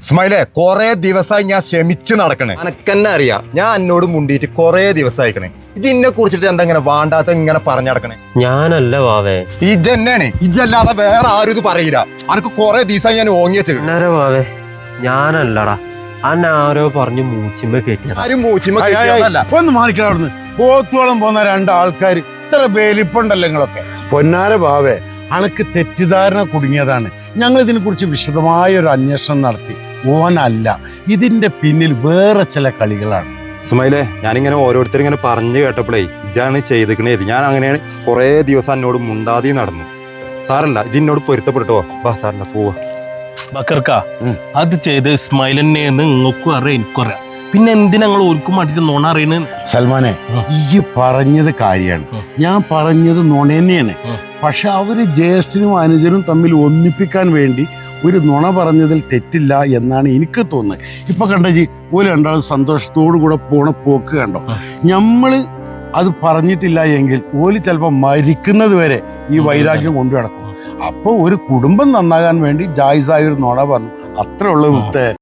സ്മൈലേ, കൊറേ ദിവസമായി ഞാൻ ക്ഷമിച്ച് നടക്കണേ. അനക്കെന്നെ അറിയാം, ഞാൻ എന്നോട് മുണ്ടിയിട്ട് കൊറേ ദിവസമായിക്കണേ. ഇജിന്നെ കുറിച്ചിട്ട് എന്താ ഇങ്ങനെ വാണ്ടാത്ത ഇങ്ങനെ പറഞ്ഞു നടക്കണേ? ഞാനല്ല വാവേ, ഇജന്നെയാണ്. ഇജല്ലാതെ വേറെ ആരും ഇത് പറയില്ല. അനക്ക് കൊറേ ദിവസമായി ഞാൻ ഓങ്ങി വെച്ചിട്ട്. വാവേ ഞാനല്ലടാ, അന്നാരോ പറഞ്ഞു മൂച്ചിമ്മ കേട്ടിയ. ആരും മൂച്ചിമ്മ കേട്ടിയതല്ല. ഒന്ന് മാറിക്കണം അവിടുന്ന്. പോത്തോളം പോന്ന രണ്ടാൾക്കാർ ഇത്ര വേലിപ്പുണ്ടല്ലോ നിങ്ങളൊക്കെ. പൊന്നാര ഭാവേ, അനക്ക് തെറ്റിദ്ധാരണ കുടുങ്ങിയതാണ്. ഞങ്ങൾ ഇതിനെ കുറിച്ച് വിശദമായ ഒരു അന്വേഷണം നടത്തി. ഓനല്ല, ഇതിന്റെ പിന്നിൽ വേറെ ചില കളികളാണ്. സ്മൈലേ, ഞാനിങ്ങനെ ഓരോരുത്തർ ഇങ്ങനെ പറഞ്ഞു കേട്ടപ്പോഴേ ഇജാണ് ചെയ്തിക്കണേത്. ഞാൻ അങ്ങനെ കൊറേ ദിവസം എന്നോട് മുണ്ടാതെ നടന്നു. സാറല്ല, ഇജിന്നോട് പൊരുത്തപ്പെട്ടോ. വാ സാറില്ല, പോവാ. ബക്കർക്ക, അത് ചെയ്ത് ഇസ്മായിലെന്നെന്ന് നിങ്ങൾക്കും അറിയാം, എനിക്കും അറിയാം. പിന്നെ എന്തിനാ ഞങ്ങൾ ഓർക്കും മാറ്റിട്ട് നോണ അറിയണ? സൽമാനെ, ഈ പറഞ്ഞത് കാര്യമാണ്. ഞാൻ പറഞ്ഞത് നുണ തന്നെയാണ്. പക്ഷെ അവര് ജ്യേഷ്ഠനും അനുജനും തമ്മിൽ ഒന്നിപ്പിക്കാൻ വേണ്ടി ഒരു നുണ പറഞ്ഞതിൽ തെറ്റില്ല എന്നാണ് എനിക്ക് തോന്നുന്നത്. ഇപ്പൊ കണ്ടജി, ഓല് രണ്ടാളും സന്തോഷത്തോടു കൂടെ പോണ പോക്ക് കണ്ടോ. നമ്മള് അത് പറഞ്ഞിട്ടില്ല എങ്കിൽ ഓല് ചിലപ്പോൾ മരിക്കുന്നത് വരെ ഈ വൈരാഗ്യം കൊണ്ടു നടക്കും. അപ്പൊ ഒരു കുടുംബം നന്നാകാൻ വേണ്ടി ജായിസായ ഒരു നുണ പറഞ്ഞു, അത്രേ ഉള്ളൂ.